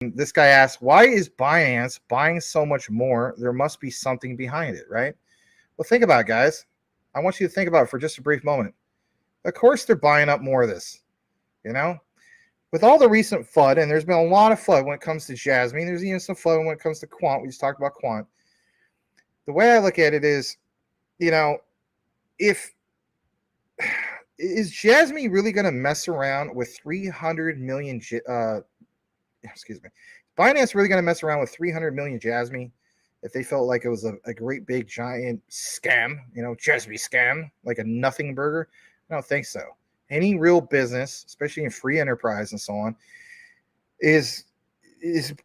This guy asks, why is Binance buying so much more? There must be something behind it, right? Well, think about it, guys. I want you to think about it for just a brief moment. Of course, they're buying up more of this, you know? With all the recent FUD, and there's been a lot of FUD when it comes to Jasmine, there's even some FUD when it comes to Quant. We just talked about Quant. The way I look at it is, if is Jasmine really going to mess around with 300 million? Excuse me. Binance really going to mess around with 300 million Jasmine if they felt like it was a great big giant scam, Jasmine scam, like a nothing burger? I don't think so. Any real business, especially in free enterprise and so on, is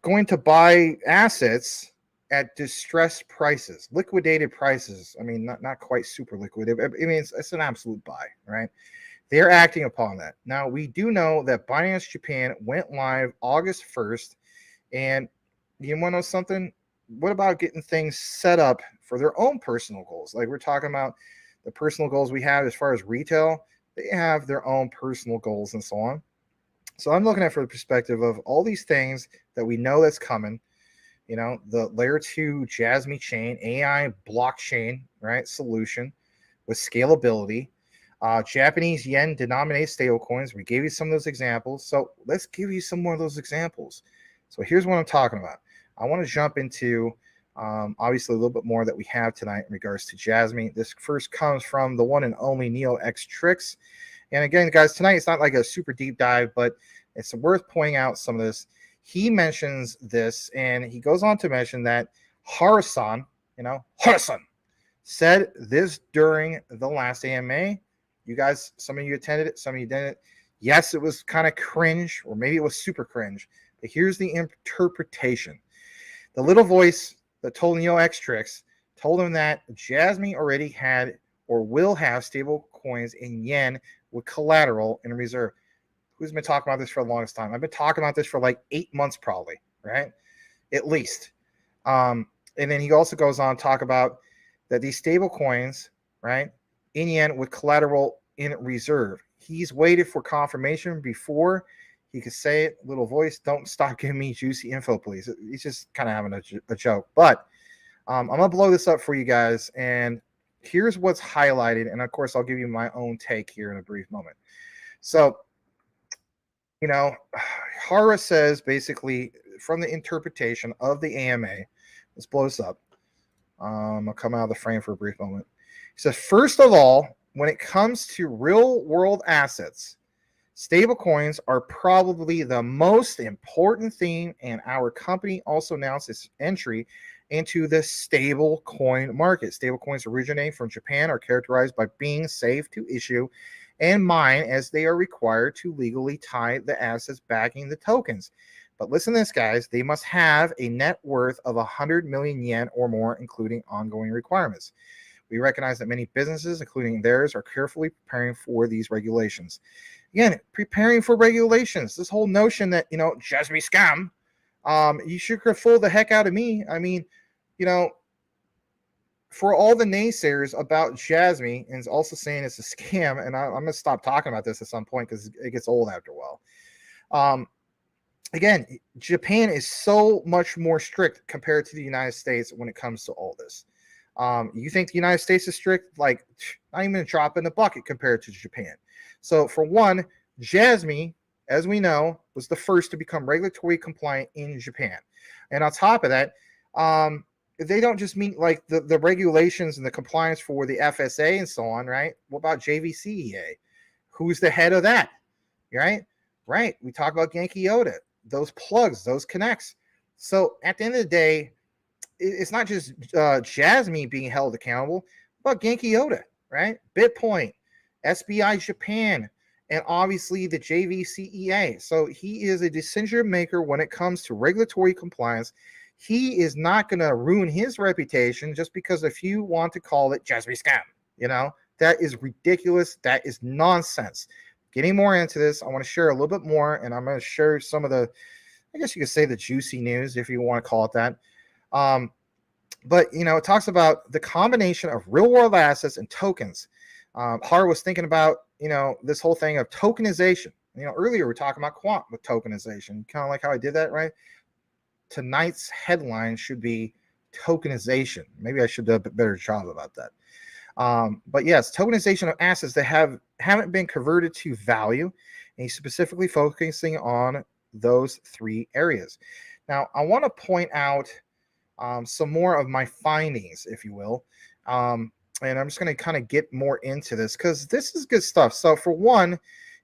going to buy assets at distressed prices, liquidated prices. I mean, not quite super liquidated. I mean, it's an absolute buy, right? They're acting upon that. Now, we do know that Binance Japan went live August 1st. And you want to know something? What about getting things set up for their own personal goals? Like we're talking about the personal goals we have as far as retail. They have their own personal goals and so on. So I'm looking at it from the perspective of all these things that we know that's coming. The layer 2 Jasmy chain, AI blockchain, right, solution with scalability. Japanese yen denominated stablecoins. We gave you some of those examples. So let's give you some more of those examples. So here's what I'm talking about. I want to jump into obviously a little bit more that we have tonight in regards to Jasmy. This first comes from the one and only Neo X Tricks. And again, guys, tonight it's not like a super deep dive, but it's worth pointing out some of this. He mentions this, and he goes on to mention that Harasan, Harasan said this during the last AMA. You guys, some of you attended it, some of you didn't. Yes, it was kind of cringe, or maybe it was super cringe. But here's the interpretation. The little voice that told Neo X Tricks told him that Jasmy already had or will have stable coins in yen with collateral in reserve. Who's been talking about this for the longest time? I've been talking about this for like 8 months probably, right? At least. And then he also goes on to talk about that these stable coins, right, in yen with collateral in reserve. He's waited for confirmation before he could say it. Little voice, don't stop giving me juicy info, please. He's just kind of having a joke. But I'm going to blow this up for you guys. And here's what's highlighted. And, of course, I'll give you my own take here in a brief moment. So, Hara says basically from the interpretation of the AMA, let's blow this up. I'll come out of the frame for a brief moment. He says, first of all, when it comes to real world assets, stablecoins are probably the most important thing, and our company also announced its entry into the stablecoin market. Stablecoins originating from Japan are characterized by being safe to issue and mine, as they are required to legally tie the assets backing the tokens. But listen to this, guys. They must have a net worth of 100 million yen or more, including ongoing requirements. We recognize that many businesses, including theirs, are carefully preparing for these regulations. Again, preparing for regulations. This whole notion that, Jasmy scam, you should fool the heck out of me. I mean, for all the naysayers about Jasmy and also saying it's a scam, and I'm going to stop talking about this at some point because it gets old after a while. Again, Japan is so much more strict compared to the United States when it comes to all this. You think the United States is strict? Like, not even a drop in the bucket compared to Japan. So, for one, Jasmy, as we know, was the first to become regulatory compliant in Japan. And on top of that, they don't just meet like the regulations and the compliance for the FSA and so on, right? What about JVCEA? Who's the head of that? Right? Right. We talk about Genki Yoda, those plugs, those connects. So at the end of the day, it's not just Jasmy being held accountable, but Genki Yoda, right? Bitpoint, SBI Japan, and obviously the JVCEA. So he is a decision maker when it comes to regulatory compliance. He is not going to ruin his reputation just because a few want to call it Jasmy scam. That is ridiculous. That is nonsense. Getting more into this, I want to share a little bit more, and I'm going to share some of the, I guess you could say the juicy news, if you want to call it that. But, it talks about the combination of real world assets and tokens. Har was thinking about, this whole thing of tokenization. Earlier we were talking about quant with tokenization, kind of like how I did that, right? tonight's headline should be tokenization. Maybe I should do a bit better job about that. But yes, tokenization of assets that haven't been converted to value, and he's specifically focusing on those three areas. Now, I want to point out some more of my findings, if you will. And I'm just going to kind of get more into this because this is good stuff. So for one,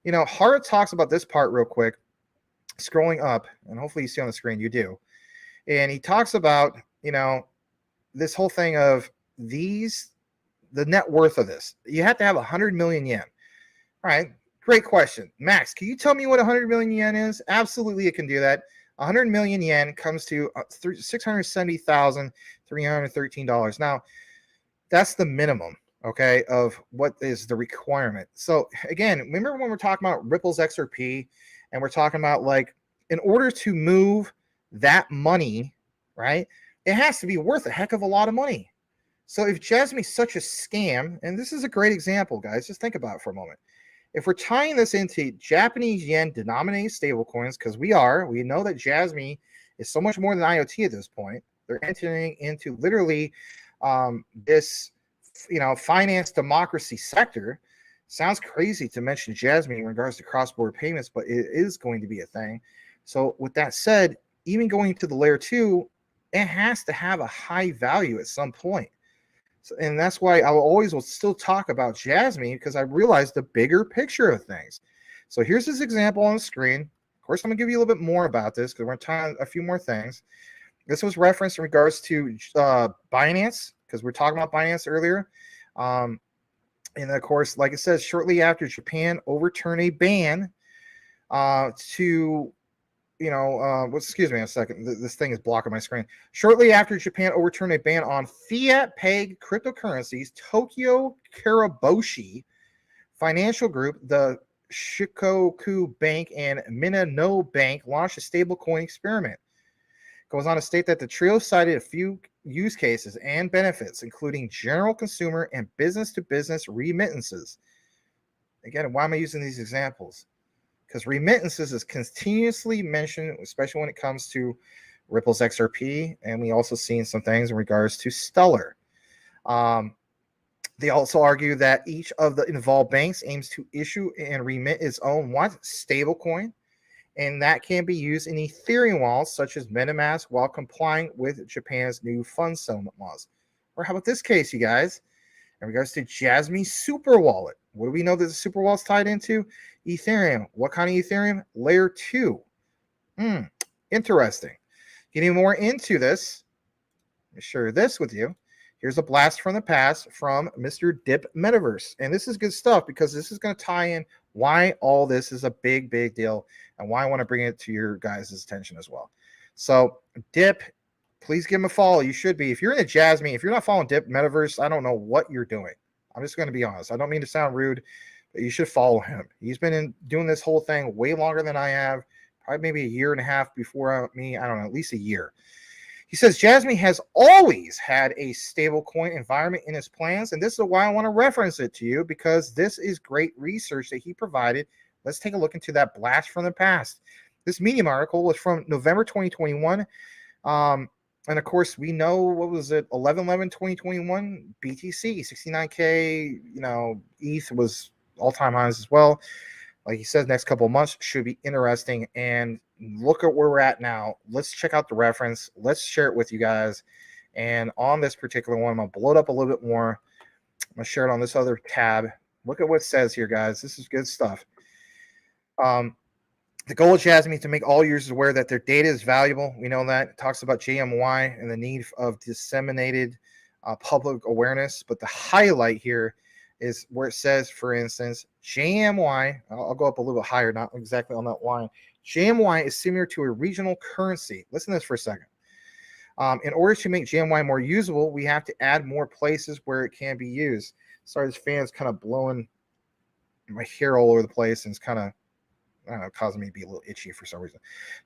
Hara talks about this part real quick, scrolling up, and hopefully you see on the screen, you do. And he talks about, this whole thing of the net worth of this. You have to have 100 million yen. All right, great question. Max, can you tell me what 100 million yen is? Absolutely, it can do that. 100 million yen comes to $670,313. Now, that's the minimum, okay, of what is the requirement. So again, remember when we're talking about Ripple's XRP and we're talking about like, in order to move that money, right, it has to be worth a heck of a lot of money. So if Jasmy's such a scam, and this is a great example, guys, just think about it for a moment. If we're tying this into Japanese yen denominated stablecoins, because we know that Jasmy is so much more than IoT at this point. They're entering into literally this, finance democracy sector. Sounds crazy to mention Jasmy in regards to cross-border payments, but it is going to be a thing. So with that said, even going to the layer 2, it has to have a high value at some point. So, and that's why I will still talk about Jasmy, because I realized the bigger picture of things. So here's this example on the screen. Of course, I'm going to give you a little bit more about this because we're tying a few more things. This was referenced in regards to Binance, because we're talking about Binance earlier. And of course, like it says, shortly after Japan overturned a ban excuse me a second. This thing is blocking my screen. Shortly after Japan overturned a ban on fiat-pegged cryptocurrencies, Tokyo Karaboshi Financial Group, the Shikoku Bank, and Minano Bank launched a stablecoin experiment. Goes on to state that the trio cited a few use cases and benefits, including general consumer and business-to-business remittances. Again, why am I using these examples? Because remittances is continuously mentioned, especially when it comes to Ripple's XRP, and we also seen some things in regards to Stellar. They also argue that each of the involved banks aims to issue and remit its own stablecoin, and that can be used in Ethereum wallets such as MetaMask while complying with Japan's new fund settlement laws. Or how about this case, you guys? In regards to Jasmy Super Wallet, what do we know that the Super Wallet's tied into? Ethereum. What kind of Ethereum? Layer 2. Interesting. Getting more into this, let me share this with you. Here's a blast from the past from Mr. Dip Metaverse. And this is good stuff because this is going to tie in why all this is a big, big deal and why I want to bring it to your guys' attention as well. So Dip, please give him a follow. You should be. If you're in the Jasmy, if you're not following Dip Metaverse, I don't know what you're doing. I'm just going to be honest. I don't mean to sound rude, but you should follow him. He's been doing this whole thing way longer than I have, probably maybe a year and a half before me. I don't know, at least a year. He says Jasmy has always had a stablecoin environment in his plans, and this is why I want to reference it to you, because this is great research that he provided. Let's take a look into that blast from the past. This Medium article was from November 2021. And of course, we know, what was it, 11/11/2021, BTC, 69K, ETH was all-time highs as well. Like he says, next couple of months should be interesting. And look at where we're at now. Let's check out the reference. Let's share it with you guys. And on this particular one, I'm going to blow it up a little bit more. I'm going to share it on this other tab. Look at what it says here, guys. This is good stuff. The goal of Jasmy is to make all users aware that their data is valuable. We know that. It talks about JMY and the need of disseminated public awareness. But the highlight here is where it says, for instance, JMY, I'll go up a little bit higher, not exactly on that line. JMY is similar to a regional currency. Listen to this for a second. In order to make JMY more usable, we have to add more places where it can be used. Sorry, this fan's kind of blowing my hair all over the place, and it's kind of, I don't know, causing me to be a little itchy for some reason.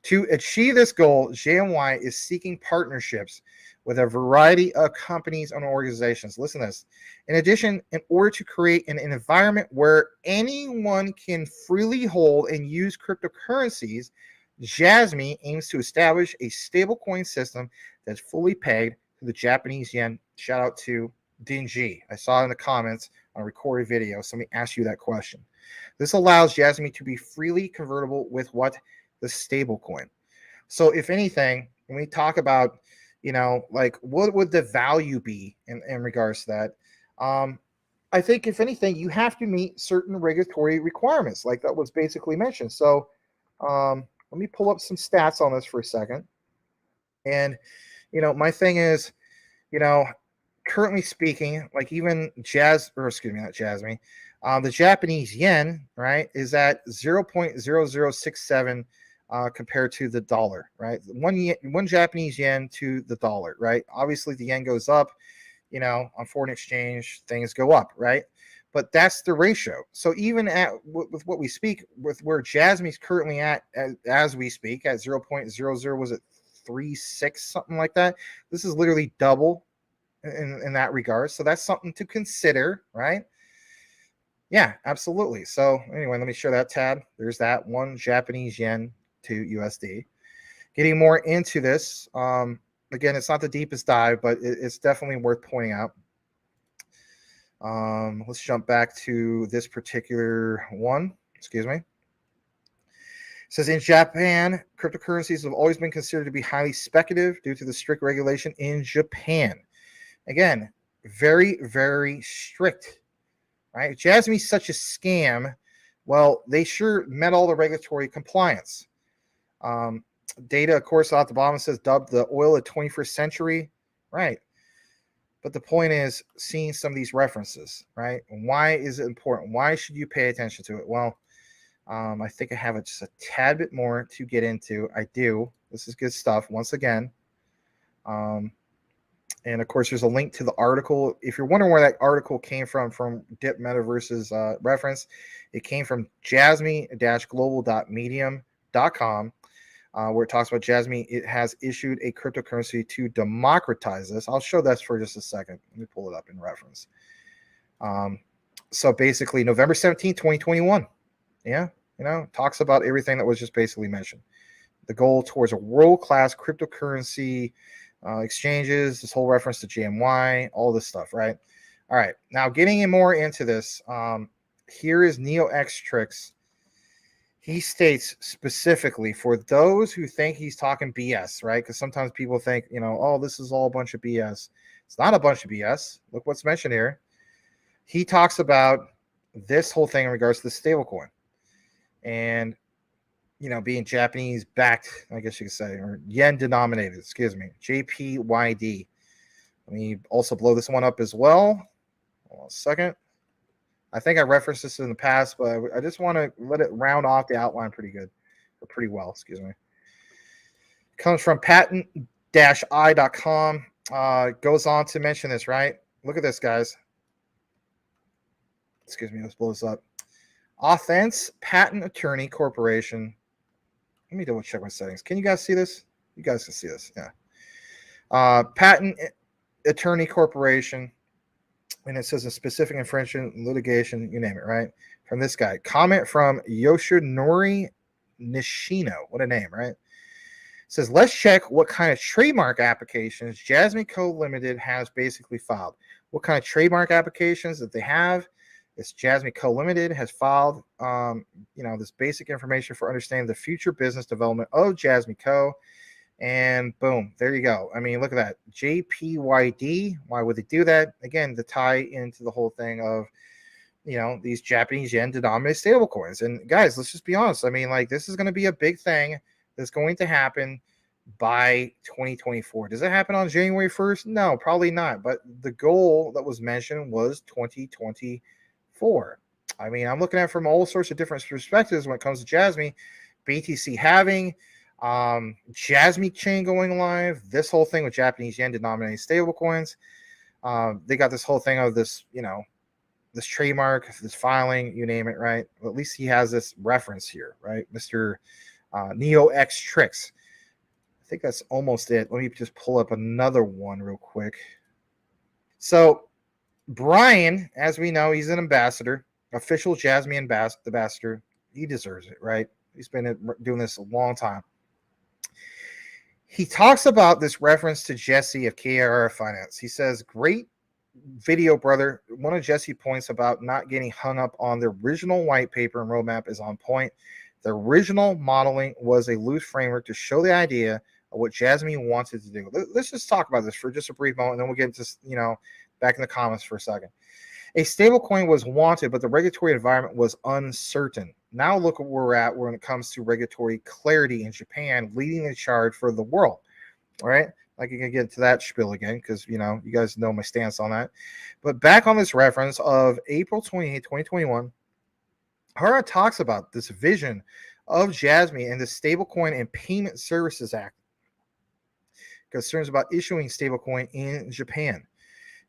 To achieve this goal, JMY is seeking partnerships with a variety of companies and organizations. Listen to this. In addition, in order to create an environment where anyone can freely hold and use cryptocurrencies, Jasmy aims to establish a stablecoin system that's fully pegged to the Japanese yen. Shout out to Dingy. I saw in the comments on a recorded video, somebody asked you that question. This allows Jasmy to be freely convertible with what? The stablecoin. So if anything, when we talk about, like what would the value be in regards to that? I think if anything, you have to meet certain regulatory requirements, like that was basically mentioned. So let me pull up some stats on this for a second. And, my thing is, currently speaking, like even not Jasmy, the Japanese yen, right, is at 0.0067 compared to the dollar, right? One Japanese yen to the dollar, right? Obviously, the yen goes up, on foreign exchange, things go up, right? But that's the ratio. So even with what we speak, with where Jasmy's currently at as we speak at 0.00, was it 36, something like that? This is literally double in that regard. So that's something to consider, right? Yeah, absolutely. So anyway, let me show that tab. There's that one Japanese yen to USD. Getting more into this, again, it's not the deepest dive, but it's definitely worth pointing out. Let's jump back to this particular one. Excuse me. It says in Japan, cryptocurrencies have always been considered to be highly speculative due to the strict regulation in Japan. Again, very, very strict, right? Jasmy's such a scam. Well, they sure met all the regulatory compliance. Data, of course, out the bottom says dubbed the oil of 21st century, right? But the point is seeing some of these references, right? Why is it important? Why should you pay attention to it? Well, I think I have just a tad bit more to get into. I do. This is good stuff. Once again, and of course, there's a link to the article. If you're wondering where that article came from Dip Metaverse's reference, it came from jasmy-global.medium.com. Where it talks about Jasmy. It has issued a cryptocurrency to democratize this. I'll show that for just a second. Let me pull it up in reference. So basically, November 17th, 2021. Yeah, talks about everything that was just basically mentioned. The goal towards a world-class cryptocurrency exchanges, this whole reference to JMY, all this stuff, right? All right, now getting in more into this, here is NeoXTrix. He states specifically for those who think he's talking BS, right? Because sometimes people think, oh, this is all a bunch of BS. It's not a bunch of BS. Look what's mentioned here. He talks about this whole thing in regards to the stablecoin and, being Japanese backed, I guess you could say, or yen denominated, excuse me, JPYD. Let me also blow this one up as well. Hold on a second. I think I referenced this in the past, but I just want to let it round off the outline pretty good, or pretty well, excuse me. It comes from patent-i.com. Goes on to mention this, right? Look at this, guys. Excuse me, let's blow this up. Offense Patent Attorney Corporation. Let me double check my settings. Can you guys see this? You guys can see this, yeah. Patent Attorney Corporation. And it says a specific infringement, litigation, you name it, right? From this guy. Comment from Yoshinori Nishino. What a name, right? It says, let's check what kind of trademark applications Jasmine Co. Limited has basically filed. What kind of trademark applications that they have? This Jasmine Co. Limited has filed, this basic information for understanding the future business development of Jasmine Co. And boom, there you go. I mean, look at that. JPYD. Why would they do that? Again, to tie into the whole thing of, these Japanese yen denominated stable coins. And guys, let's just be honest. I mean, like, this is going to be a big thing that's going to happen by 2024. Does it happen on January 1st? No, probably not. But the goal that was mentioned was 2024. I mean, I'm looking at it from all sorts of different perspectives when it comes to Jasmy. BTC halving, Jasmy chain going live, this whole thing with Japanese yen denominated stable coins. They got this whole thing of this, this trademark, this filing, you name it, right? Well, at least he has this reference here, right? Mr. NeoXTrix. I think that's almost it. Let me just pull up another one real quick. So Brian, as we know, he's an ambassador, official Jasmy ambassador. He deserves it, right? He's been doing this a long time. He talks about this reference to Jesse of KRR Finance. He says, great video, brother. One of Jesse points about not getting hung up on the original white paper and roadmap is on point. The original modeling was a loose framework to show the idea of what Jasmine wanted to do. Let's just talk about this for just a brief moment, and then we'll get into, back in the comments for a second. A stablecoin was wanted, but the regulatory environment was uncertain. Now look at where we're at when it comes to regulatory clarity in Japan, leading the charge for the world. All right. I can get to that spiel again because, you guys know my stance on that. But back on this reference of April 28, 2021, Hara talks about this vision of Jasmine and the Stablecoin and Payment Services Act. Concerns about issuing stablecoin in Japan.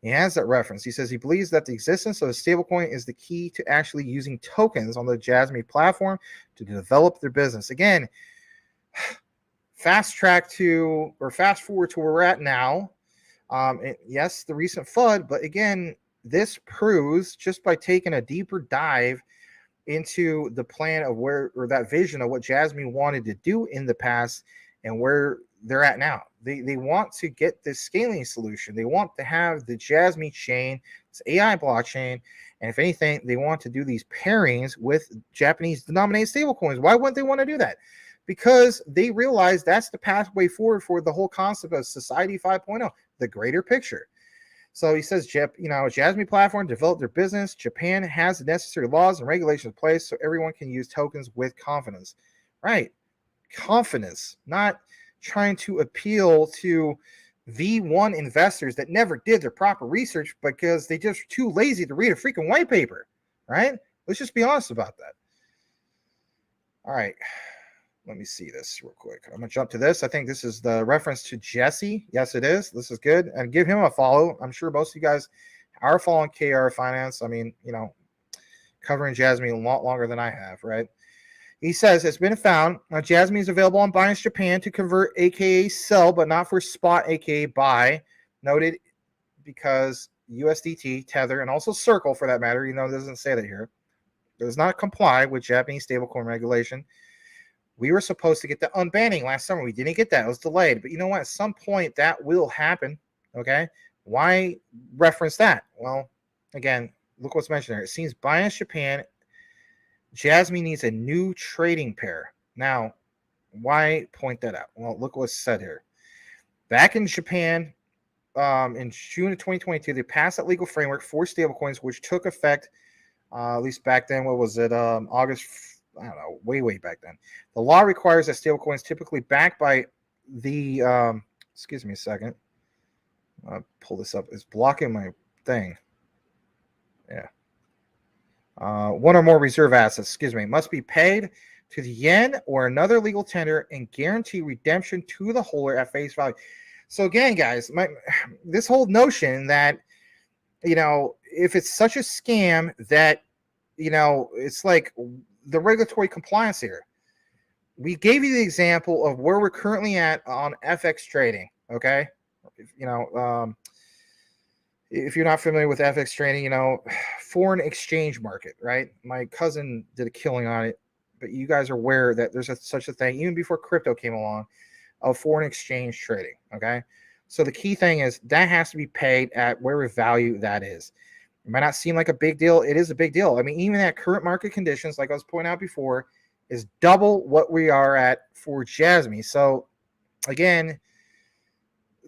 He has that reference. He says he believes that the existence of a stablecoin is the key to actually using tokens on the Jasmine platform to develop their business. Again, fast forward to where we're at now. Yes, the recent FUD, but again, this proves just by taking a deeper dive into the plan of or that vision of what Jasmine wanted to do in the past and where they're at now. They want to get this scaling solution. They want to have the Jasmine chain, this AI blockchain, and if anything, they want to do these pairings with Japanese denominated stablecoins. Why wouldn't they want to do that? Because they realize that's the pathway forward for the whole concept of Society 5.0, the greater picture. So he says, Jasmine platform developed their business. Japan has the necessary laws and regulations in place so everyone can use tokens with confidence. Right. Confidence, not trying to appeal to V1 investors that never did their proper research because they just too lazy to read a freaking white paper, right? Let's just be honest about that. All right, let me see this real quick. I'm gonna jump to this. I think this is the reference to Jesse. Yes, it is. This is good. And give him a follow. I'm sure most of you guys are following KR Finance. I mean, covering Jasmine a lot longer than I have, right? He says it's been found Jasmine is available on Binance Japan to convert, aka sell, but not for spot, aka buy. Noted because USDT, Tether, and also Circle for that matter, it doesn't say that here, does not comply with Japanese stablecoin regulation. We were supposed to get the unbanning last summer. We didn't get that. It was delayed. But you know what? At some point that will happen. Okay. Why reference that? Well, again, look what's mentioned there. It seems Binance Japan, Jasmine needs a new trading pair. Now, why point that out? Well, look what's said here. Back in Japan, in June of 2022, they passed that legal framework for stablecoins, which took effect, at least back then, what was it, August, I don't know, way back then. The law requires that stablecoins typically backed by the, excuse me a second. I'll pull this up. It's blocking my thing. Yeah. One or more reserve assets, must be paid to the yen or another legal tender and guarantee redemption to the holder at face value. So again, guys, this whole notion that, if it's such a scam that, it's like the regulatory compliance here. We gave you the example of where we're currently at on FX trading, okay? If you're not familiar with FX trading, foreign exchange market, right? My cousin did a killing on it, but you guys are aware that there's such a thing, even before crypto came along, of foreign exchange trading, okay? So the key thing is that has to be paid at whatever value that is. It might not seem like a big deal. It is a big deal. I mean, even at current market conditions, like I was pointing out before, is double what we are at for Jasmine. So again,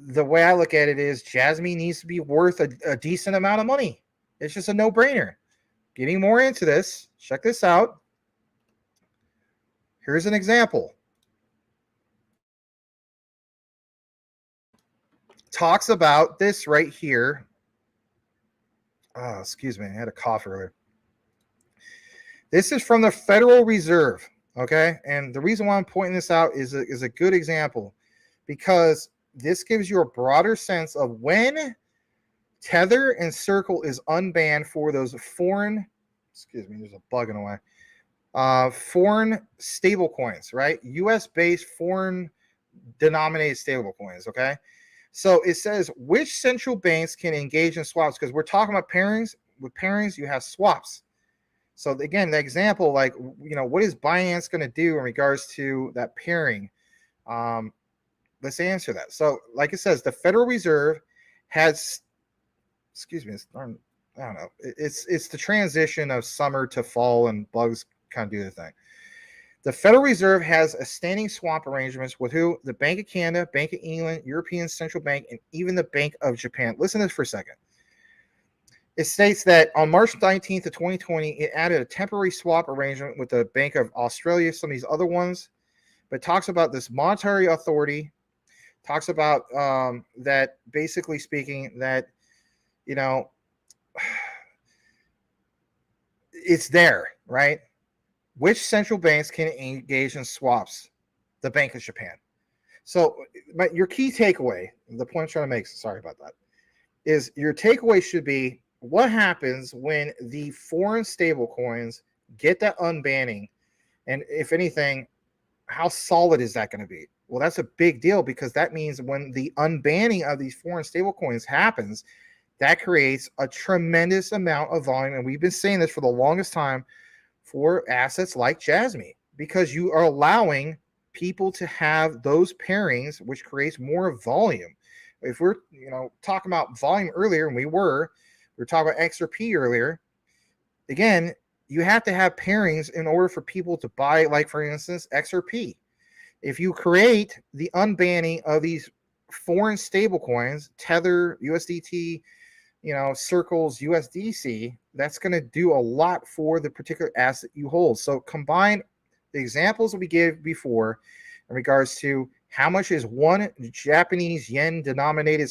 the way I look at it is Jasmine needs to be worth a decent amount of money. It's just a no-brainer. Getting more into this, check this out. Here's an example. Talks about this right here. Oh, excuse me. I had a cough earlier. This is from the Federal Reserve, okay? And the reason why I'm pointing this out is a good example because this gives you a broader sense of when Tether and Circle is unbanned for those foreign, excuse me, there's a bug in the way, foreign stable coins, right? US-based foreign denominated stable coins, okay? So it says which central banks can engage in swaps because we're talking about pairings. With pairings, you have swaps. So again, the example, like, what is Binance going to do in regards to that pairing? Let's answer that. So like it says, the Federal Reserve has, excuse me, I don't know. It's the transition of summer to fall and bugs kind of do the thing. The Federal Reserve has a standing swap arrangements with who? The Bank of Canada, Bank of England, European Central Bank, and even the Bank of Japan. Listen to this for a second. It states that on March 19th of 2020, it added a temporary swap arrangement with the Bank of Australia, some of these other ones, but talks about this monetary authority, talks about that basically speaking that, it's there, right? Which central banks can engage in swaps? The Bank of Japan. So your key takeaway, the point I'm trying to make, sorry about that, is your takeaway should be what happens when the foreign stablecoins get that unbanning, and if anything, how solid is that going to be? Well, that's a big deal, because that means when the unbanning of these foreign stablecoins happens, that creates a tremendous amount of volume. And we've been saying this for the longest time for assets like Jasmy, because you are allowing people to have those pairings, which creates more volume. If we're talking about volume earlier, and we were talking about XRP earlier, again, you have to have pairings in order for people to buy, like for instance, XRP. If you create the unbanning of these foreign stablecoins, Tether, USDT, Circles, USDC, that's going to do a lot for the particular asset you hold. So combine the examples that we gave before in regards to how much is one Japanese yen denominated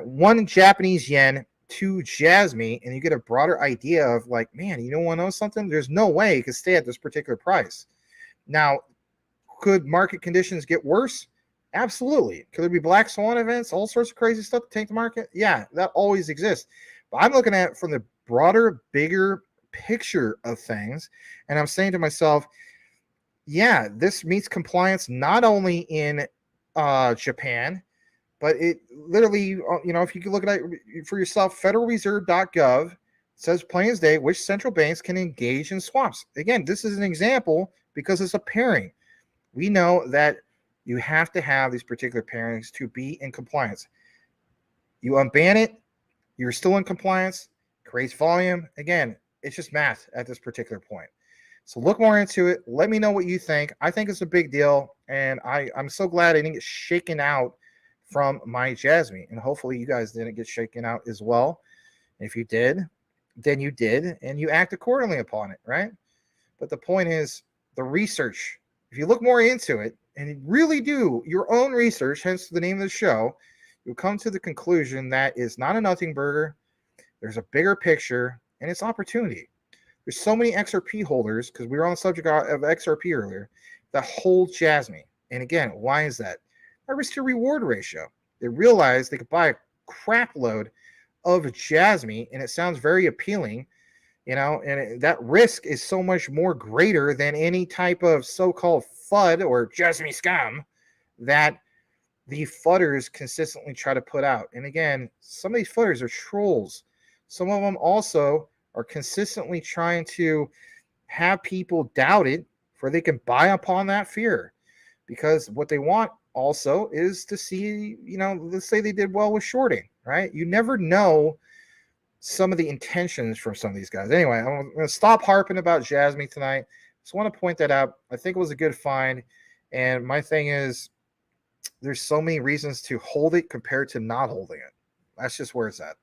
one Japanese yen to Jasmy, and you get a broader idea of like, man, you don't want to know something? There's no way it could stay at this particular price. Now, could market conditions get worse? Absolutely. Could there be black swan events, all sorts of crazy stuff to tank the market? Yeah, that always exists. But I'm looking at it from the broader, bigger picture of things, and I'm saying to myself, yeah, this meets compliance not only in Japan, but it literally, if you can look at it for yourself, federalreserve.gov says plain as day which central banks can engage in swaps. Again, this is an example because it's a pairing. We know that you have to have these particular pairings to be in compliance. You unban it, you're still in compliance, creates volume. Again, it's just math at this particular point. So look more into it. Let me know what you think. I think it's a big deal, and I'm so glad I didn't get shaken out from my Jasmy, and hopefully you guys didn't get shaken out as well. If you did, then you did, and you act accordingly upon it, right? But the point is the research. If you look more into it and really do your own research, hence the name of the show, you'll come to the conclusion that it's not a nothing burger. There's a bigger picture, and it's opportunity. There's so many XRP holders, because we were on the subject of XRP earlier, that hold Jasmy. And again, why is that? A risk to reward ratio. They realized they could buy a crap load of Jasmy, and it sounds very appealing, and that risk is so much more greater than any type of so-called FUD or Jasmy scam that the FUDders consistently try to put out. And again, some of these FUDders are trolls. Some of them also are consistently trying to have people doubt it for they can buy upon that fear, because what they want also is to see, let's say they did well with shorting, right? You never know some of the intentions from some of these guys. Anyway, I'm going to stop harping about Jasmy tonight. Just want to point that out. I think it was a good find. And my thing is, there's so many reasons to hold it compared to not holding it. That's just where it's at.